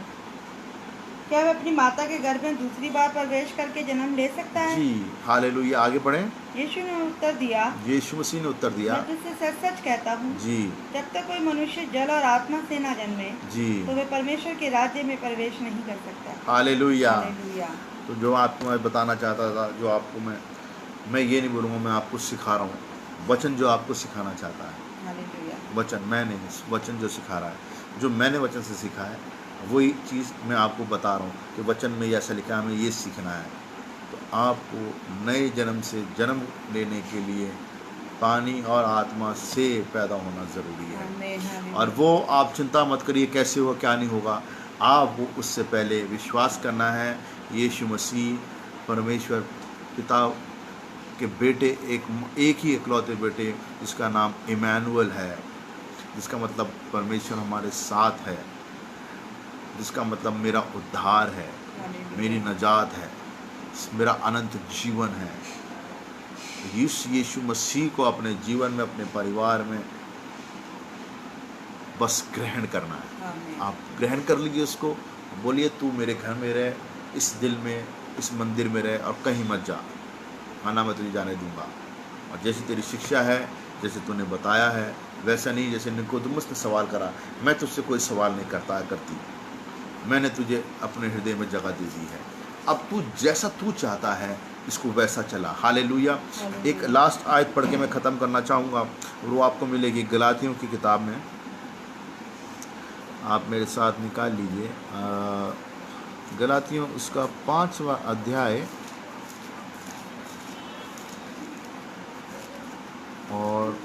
क्या वह अपनी माता के गर्भ में दूसरी बार प्रवेश करके जन्म ले सकता है? जी हालेलुया। आगे बढ़ें। यीशु ने उत्तर दिया, यीशु मसीह ने उत्तर दिया, मैं तुझसे सच सच कहता हूँ, जी जब तक कोई मनुष्य जल और आत्मा से ना जन्मे जी तो वह परमेश्वर के राज्य में प्रवेश नहीं कर सकता। हालेलुया। हालेलुया। तो जो आपको मैं बताना चाहता था, जो आपको मैं ये नहीं बोलूँगा मैं आपको सिखा रहा हूँ, वचन जो आपको सिखाना चाहता है, हालेलुया। वचन मैं नहीं, वचन जो सिखा रहा है, जो मैंने वचन से सीखा है वही चीज़ मैं आपको बता रहा हूँ कि वचन में ऐसा लिखा है, हमें ये सीखना है। तो आपको नए जन्म से जन्म लेने के लिए पानी और आत्मा से पैदा होना ज़रूरी है। आमीन। और वो आप चिंता मत करिए कैसे होगा क्या नहीं होगा, आपको उससे पहले विश्वास करना है यीशु मसीह परमेश्वर पिता के बेटे, एक ही इकलौते बेटे जिसका नाम इमैनुअल है, जिसका मतलब परमेश्वर हमारे साथ है, जिसका मतलब मेरा उद्धार है, मेरी नजात है, मेरा अनंत जीवन है। यीशु मसीह को अपने जीवन में, अपने परिवार में बस ग्रहण करना है। आमीन। आप ग्रहण कर लीजिए उसको, बोलिए तू मेरे घर में रह, इस दिल में, इस मंदिर में रह और कहीं मत जा, खाना मैं तुझे जाने दूंगा। और जैसी तेरी शिक्षा है, जैसे तूने बताया है, वैसा नहीं जैसे निकोदेमुस ने सवाल करा, मैं तुझसे कोई सवाल नहीं करती, मैंने तुझे अपने हृदय में जगह दे दी है, अब तू जैसा तू चाहता है इसको वैसा चला। हालेलुया। एक लास्ट आयत पढ़ के मैं ख़त्म करना चाहूँगा, और वो आपको मिलेगी गलातियों की किताब में, आप मेरे साथ निकाल लीजिए गलातियों उसका 5वां अध्याय और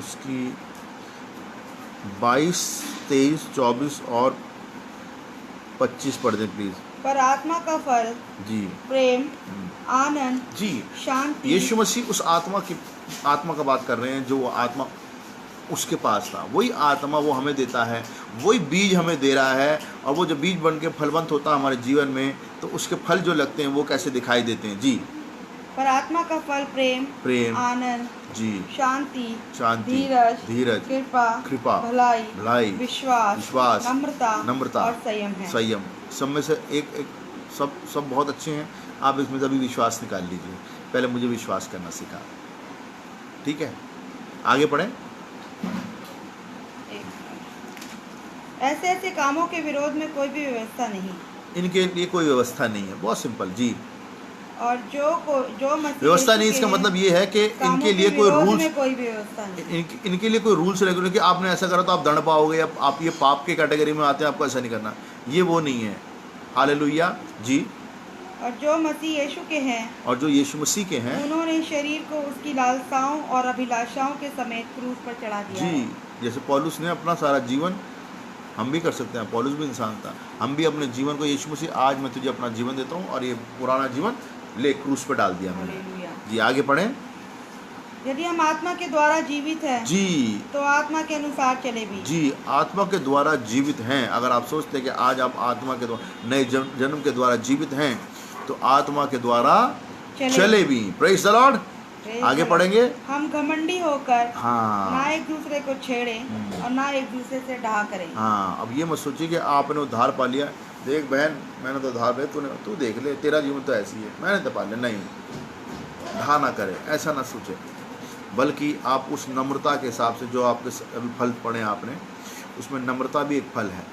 उसकी 22, 23, 24 और 25 पढ़ दें प्लीज। पर आत्मा का फल जी प्रेम, आनंद, जी, शांति। यीशु मसीह उस आत्मा का बात कर रहे हैं, जो वो आत्मा उसके पास था, वही आत्मा वो हमें देता है, वही बीज हमें दे रहा है। और वो जब बीज बन के फलवंत होता है हमारे जीवन में, तो उसके फल जो लगते हैं वो कैसे दिखाई देते हैं। जी, पर आत्मा का फल प्रेम, आनंद, जी, शांति, धीरज, कृपा, भलाई, विश्वास, नम्रता और संयम है। सब में से एक सब बहुत अच्छे हैं। आप इसमें सभी विश्वास निकाल लीजिए, पहले मुझे विश्वास करना सीखा, ठीक है? आगे बढ़ें। ऐसे कामों के विरोध में कोई भी व्यवस्था नहीं, इनके लिए कोई व्यवस्था नहीं है, बहुत सिंपल। जी, और जो मसीह व्यवस्था नहीं, इसका मतलब ये है कि इनके लिए कोई रूल्स, कोई भी व्यवस्था नहीं, इनके लिए कोई रूल्स रेगुलेशन कि आपने ऐसा करा तो आप दंड पाओगे, या आप ये पाप के कैटेगरी में आते हैं, आपको ऐसा नहीं करना, ये वो नहीं है। हालेलुया। जी, और जो मसीह यीशु के हैं, और जो यीशु मसीह के हैं, उन्होंने शरीर को उसकी लालसाओं और अभिलाषाओं के समेत क्रूस पर चढ़ा दिया जी है। जैसे पौलुस ने अपना सारा जीवन हम भी कर सकते हैं। पौलुस भी इंसान था, हम भी अपने जीवन को यीशु मसीह आज मैं तुझे अपना जीवन देता हूँ और ये पुराना जीवन ले क्रूस पे डाल दिया मैंने। हालेलुया। जी आगे पढ़ें। यदि हम आत्मा के द्वारा जीवित हैं जी तो आत्मा के अनुसार चले भी। जी आत्मा के द्वारा जीवित हैं। अगर आप सोचते हैं कि आज आप आत्मा के द्वारा नए जन्म के द्वारा जीवित हैं तो आत्मा के द्वारा चले भी। Praise the Lord. आगे पढ़ेंगे। हम घमंडी होकर हाँ ना एक दूसरे को छेड़े और ना एक दूसरे से डहा करें। हाँ, अब ये मत सोचिए कि आपने उद्धार पा लिया, देख बहन मैंने तो उद्धार लिया, तू देख ले तेरा जीवन तो ऐसी है, मैंने तो पा लिया। नहीं, ढा ना करे, ऐसा ना सोचे, बल्कि आप उस नम्रता के हिसाब से जो आपके अभी फल पढ़े आपने, उसमें नम्रता भी एक फल है।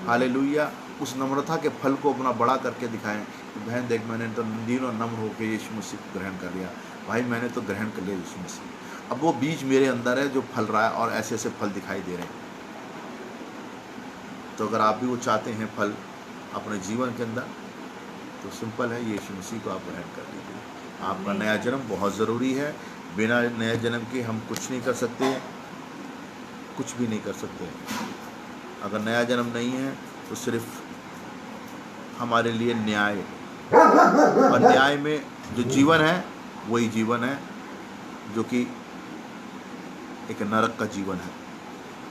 हालेलुया। उस नम्रता के फल को अपना बड़ा करके दिखाएं कि बहन देख मैंने तो दिनों नम्र होकर यीशु मसीह को ग्रहण कर लिया, भाई मैंने तो ग्रहण कर लिया यीशु मसीह। अब वो बीज मेरे अंदर है जो फल रहा है और ऐसे ऐसे फल दिखाई दे रहे हैं। तो अगर आप भी वो चाहते हैं फल अपने जीवन के अंदर, तो सिंपल है, यीशु मसीह को आप ग्रहण कर लीजिए। आपका नया जन्म बहुत ज़रूरी है। बिना नए जन्म के हम कुछ नहीं कर सकते, कुछ भी नहीं कर सकते। अगर नया जन्म नहीं है तो सिर्फ हमारे लिए न्याय, और न्याय में जो जीवन है वही जीवन है जो कि एक नरक का जीवन है।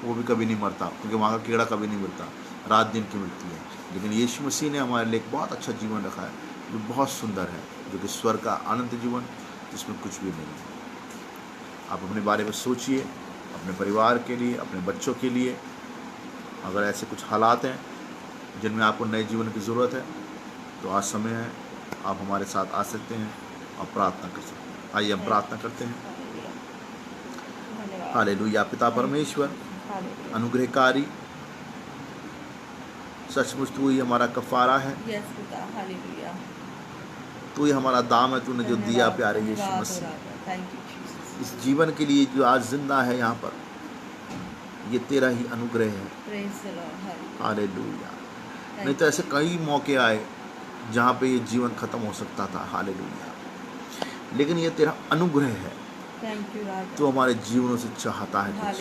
वो भी कभी नहीं मरता, क्योंकि वहाँ का कीड़ा कभी नहीं मिलता, रात दिन की मिलती है। लेकिन यीशु मसीह ने हमारे लिए एक बहुत अच्छा जीवन रखा है जो बहुत सुंदर है, जो कि स्वर्ग का अनंत जीवन, जिसमें कुछ भी नहीं है। आप अपने बारे में सोचिए, अपने परिवार के लिए, अपने बच्चों के लिए। अगर ऐसे कुछ हालात हैं जिनमें आपको नए जीवन की ज़रूरत है, तो आज समय है, आप हमारे साथ आ सकते हैं और प्रार्थना कर सकते हैं। आइए हम प्रार्थना करते हैं। हालेलुया। पिता परमेश्वर अनुग्रहकारी, सचमुच तू ही हमारा कफारा है, तू ही हमारा दाम है, तूने जो दिया प्यारे यीशु मसीह इस जीवन के लिए जो आज जिंदा है यहाँ पर, ये तेरा ही अनुग्रह है। हालेलुया। नहीं तो ऐसे कई मौके आए जहाँ पे ये जीवन खत्म हो सकता था। हालेलुया। लेकिन ये तेरा अनुग्रह है, तो हमारे जीवनों से चाहता है कुछ,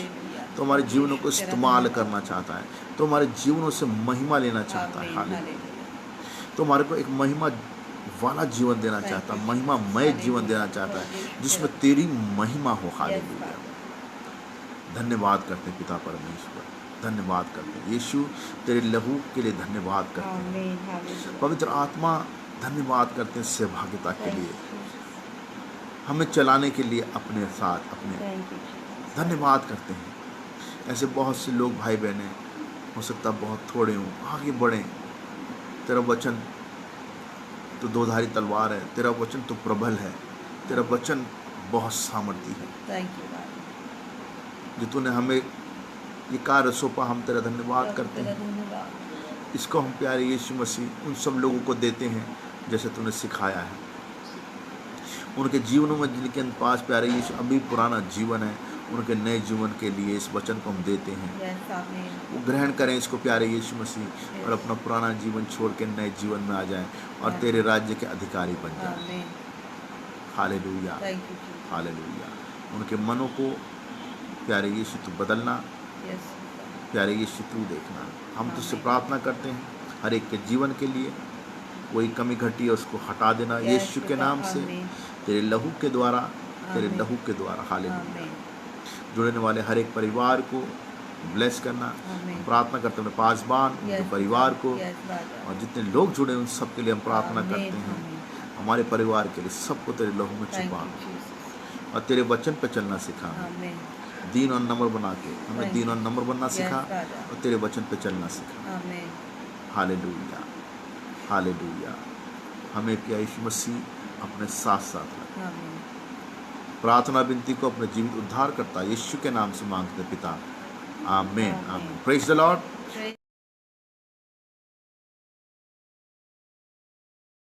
तो हमारे जीवनों को इस्तेमाल करना चाहता है, तो हमारे जीवनों से महिमा लेना चाहता है। हालेलुया। तो हमारे को एक महिमा वाला जीवन देना चाहता है, महिमामय जीवन देना चाहता है जिसमें तेरी महिमा हो। हालेलुया। धन्यवाद करते हैं पिता परमेश्वर, धन्यवाद करते हैं यीशु, तेरे लहू के लिए धन्यवाद करते हैं। पवित्र आत्मा धन्यवाद करते हैं सहभागिता के लिए, हमें चलाने के लिए अपने साथ, अपने धन्यवाद करते हैं। ऐसे बहुत से लोग भाई बहनें हो सकता बहुत थोड़े हों, आगे बढ़ें। तेरा वचन तो दोधारी तलवार है, तेरा वचन तो प्रबल है, तेरा वचन बहुत सामर्थी है। जो तूने हमें ये कार्य सौंपा, हम तेरा धन्यवाद करते हैं। इसको हम प्यारे यीशु मसीह उन सब लोगों को देते हैं जैसे तूने सिखाया है। उनके जीवनों में जिनके पास प्यारे यीशु अभी पुराना जीवन है, उनके नए जीवन के लिए इस वचन को हम देते हैं। वो ग्रहण करें इसको प्यारे यीशु मसीह, और अपना पुराना जीवन छोड़ के नए जीवन में आ जाएं और तेरे राज्य के अधिकारी बन जाएं। हालेलुया। हालेलुया। उनके मनों को प्यारे यीशु तू बदलना, प्यारे यीशु तू देखना। हम तुझसे प्रार्थना करते हैं हर एक के जीवन के लिए, कोई कमी घटी है उसको हटा देना यीशु के नाम से, तेरे लहू के द्वारा, तेरे लहू के द्वारा। हालेलुया। जुड़ने वाले हर एक परिवार को ब्लेस करना, प्रार्थना करते हैं पासबान, उनके परिवार को, और जितने लोग जुड़े उन सब के लिए हम प्रार्थना करते हैं। हमारे परिवार के लिए सबको तेरे लहू में छुपा और तेरे वचन पर चलना सिखा, दीन और नम्र बना के हमें दीन और नम्र बनना सिखा और तेरे वचन पे चलना सिखा। हालेलुया। हालेलुया। हमें प्यारे यीशु मसीह अपने साथ साथ रखा। प्रार्थना विनती को अपने जीवित उद्धार करता यीशु के नाम से मांगते पिता, आमीन। आमीन। Praise the Lord.